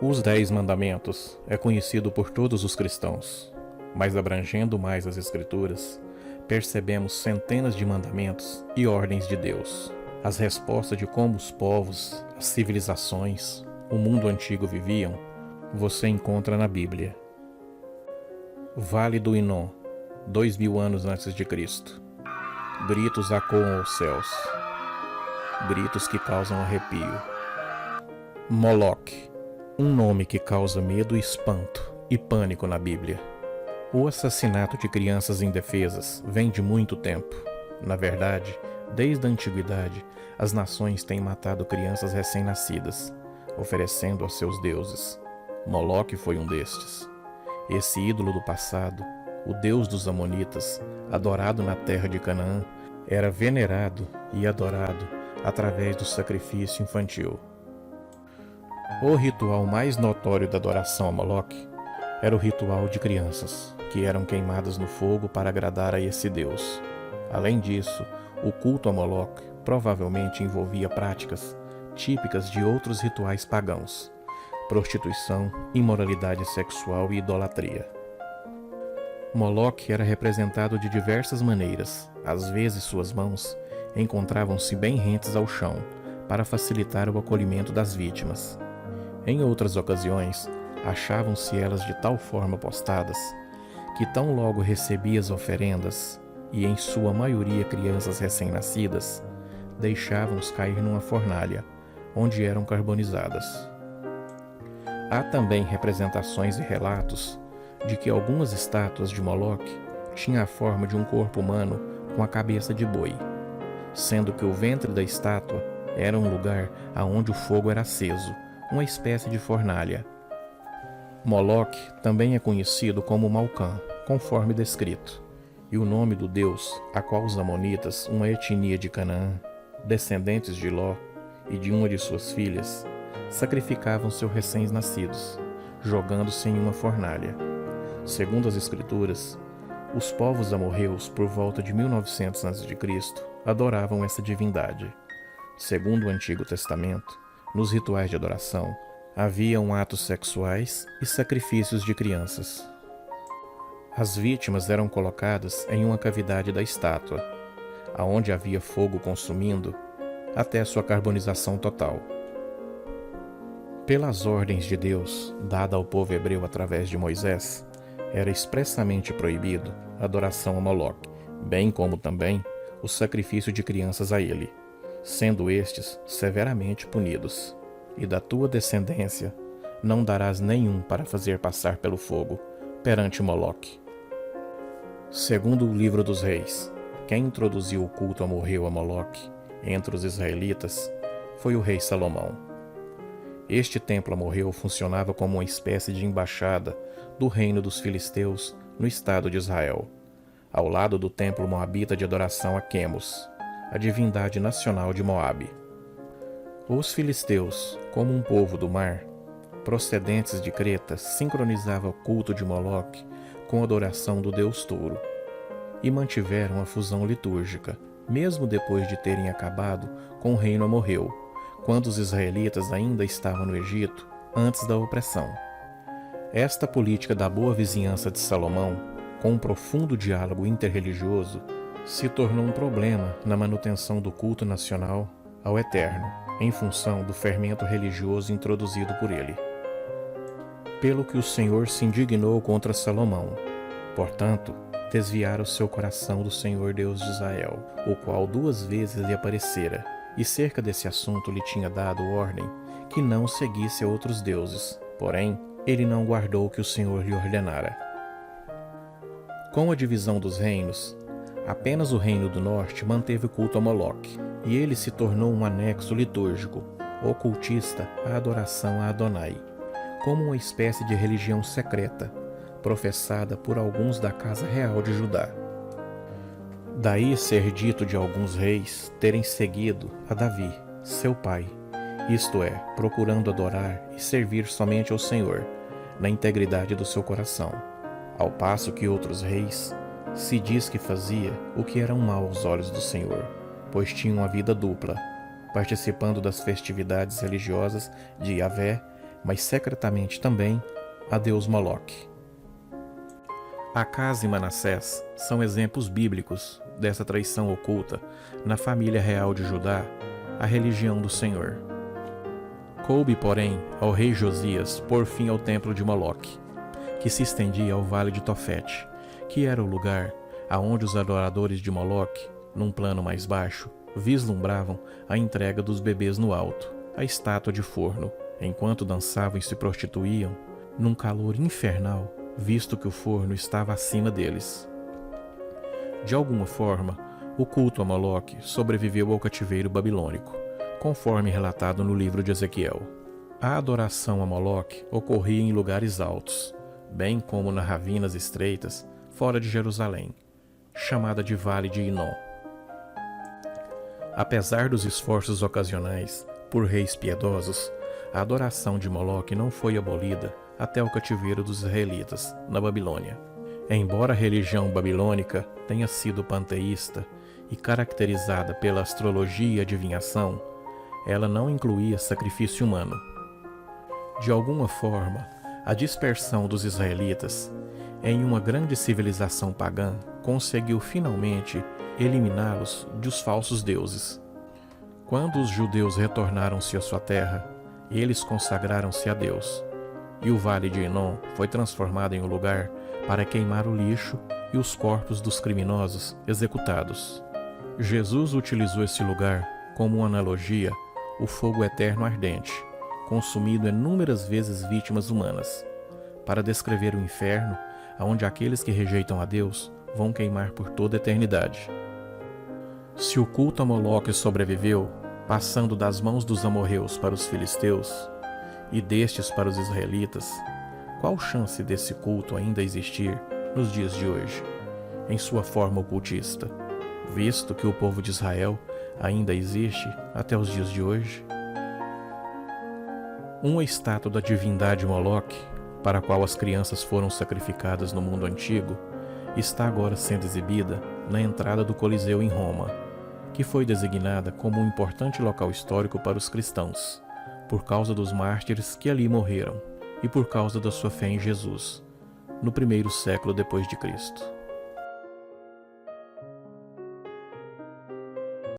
Os 10 Mandamentos é conhecido por todos os cristãos, mas abrangendo mais as Escrituras, percebemos centenas de mandamentos e ordens de Deus. As respostas de como os povos, as civilizações, o mundo antigo viviam, você encontra na Bíblia. Vale do Inom, 2000 anos antes de Cristo. Gritos ecoam aos céus. Gritos que causam arrepio. Moloque, um nome que causa medo e espanto e pânico na Bíblia. O assassinato de crianças indefesas vem de muito tempo. Na verdade, desde a antiguidade, as nações têm matado crianças recém-nascidas, oferecendo aos seus deuses. Moloque foi um destes. Esse ídolo do passado, o deus dos Amonitas, adorado na terra de Canaã, era venerado e adorado através do sacrifício infantil. O ritual mais notório da adoração a Moloque era o ritual de crianças, que eram queimadas no fogo para agradar a esse deus. Além disso, o culto a Moloque provavelmente envolvia práticas típicas de outros rituais pagãos: prostituição, imoralidade sexual e idolatria. Moloque era representado de diversas maneiras. Às vezes suas mãos encontravam-se bem rentes ao chão, para facilitar o acolhimento das vítimas. Em outras ocasiões, achavam-se elas de tal forma postadas, que tão logo recebia as oferendas, e em sua maioria crianças recém-nascidas, deixavam-os cair numa fornalha, onde eram carbonizadas. Há também representações e relatos de que algumas estátuas de Moloque tinham a forma de um corpo humano com a cabeça de boi, sendo que o ventre da estátua era um lugar aonde o fogo era aceso, uma espécie de fornalha. Moloque também é conhecido como Malcã, conforme descrito, e o nome do deus a qual os Amonitas, uma etnia de Canaã, descendentes de Ló e de uma de suas filhas, sacrificavam seus recém-nascidos, jogando-se em uma fornalha. Segundo as Escrituras, os povos amorreus, por volta de 1900 a.C., adoravam essa divindade. Segundo o Antigo Testamento, nos rituais de adoração, haviam atos sexuais e sacrifícios de crianças. As vítimas eram colocadas em uma cavidade da estátua, aonde havia fogo consumindo até sua carbonização total. Pelas ordens de Deus, dada ao povo hebreu através de Moisés, era expressamente proibido a adoração a Moloque, bem como também o sacrifício de crianças a ele, sendo estes severamente punidos. E da tua descendência não darás nenhum para fazer passar pelo fogo perante Moloque. Segundo o livro dos Reis, quem introduziu o culto amorreu a Moloque entre os israelitas foi o rei Salomão. Este templo amorreu funcionava como uma espécie de embaixada do reino dos filisteus no estado de Israel, ao lado do templo moabita de adoração a Quemos, a divindade nacional de Moabe. Os filisteus, como um povo do mar, procedentes de Creta, sincronizavam o culto de Moloque com a adoração do deus touro, e mantiveram a fusão litúrgica, mesmo depois de terem acabado com o reino amorreu, quando os israelitas ainda estavam no Egito, antes da opressão. Esta política da boa vizinhança de Salomão, com um profundo diálogo interreligioso, se tornou um problema na manutenção do culto nacional ao Eterno, em função do fermento religioso introduzido por ele. Pelo que o Senhor se indignou contra Salomão. Portanto, desviara o seu coração do Senhor Deus de Israel, o qual 2 vezes lhe aparecera, e cerca desse assunto lhe tinha dado ordem que não seguisse a outros deuses. Porém, ele não guardou o que o Senhor lhe ordenara. Com a divisão dos reinos, apenas o reino do norte manteve o culto a Moloque, e ele se tornou um anexo litúrgico, ocultista à adoração a Adonai, como uma espécie de religião secreta, professada por alguns da casa real de Judá. Daí ser dito de alguns reis terem seguido a Davi, seu pai, isto é, procurando adorar e servir somente ao Senhor, na integridade do seu coração, ao passo que outros reis se diz que fazia o que era mal aos olhos do Senhor, pois tinham uma vida dupla, participando das festividades religiosas de Yahvé mas secretamente também a deus Moloque. Acaz e Manassés são exemplos bíblicos dessa traição oculta na família real de Judá à religião do Senhor. Coube, porém, ao rei Josias pôr fim ao templo de Moloque, que se estendia ao vale de Tofete, que era o lugar aonde os adoradores de Moloque, num plano mais baixo, vislumbravam a entrega dos bebês no alto, a estátua de forno, enquanto dançavam e se prostituíam, num calor infernal, visto que o forno estava acima deles. De alguma forma, o culto a Moloque sobreviveu ao cativeiro babilônico, conforme relatado no livro de Ezequiel. A adoração a Moloque ocorria em lugares altos, bem como nas ravinas estreitas fora de Jerusalém, chamada de Vale de Inom. Apesar dos esforços ocasionais por reis piedosos, a adoração de Moloque não foi abolida até o cativeiro dos israelitas, na Babilônia. Embora a religião babilônica tenha sido panteísta e caracterizada pela astrologia e adivinhação, ela não incluía sacrifício humano. De alguma forma, a dispersão dos israelitas em uma grande civilização pagã conseguiu finalmente eliminá-los dos falsos deuses. Quando os judeus retornaram-se à sua terra, eles consagraram-se a Deus, e o Vale de Inom foi transformado em um lugar para queimar o lixo e os corpos dos criminosos executados. Jesus utilizou esse lugar como uma analogia, o fogo eterno ardente, consumindo inúmeras vezes vítimas humanas, para descrever o inferno, onde aqueles que rejeitam a Deus vão queimar por toda a eternidade. Se o culto a Moloque sobreviveu, passando das mãos dos amorreus para os filisteus, e destes para os israelitas, qual chance desse culto ainda existir nos dias de hoje, em sua forma ocultista, visto que o povo de Israel ainda existe até os dias de hoje? Uma estátua da divindade Moloque, para a qual as crianças foram sacrificadas no mundo antigo, está agora sendo exibida na entrada do Coliseu em Roma, que foi designada como um importante local histórico para os cristãos, por causa dos mártires que ali morreram e por causa da sua fé em Jesus, no primeiro século depois de Cristo.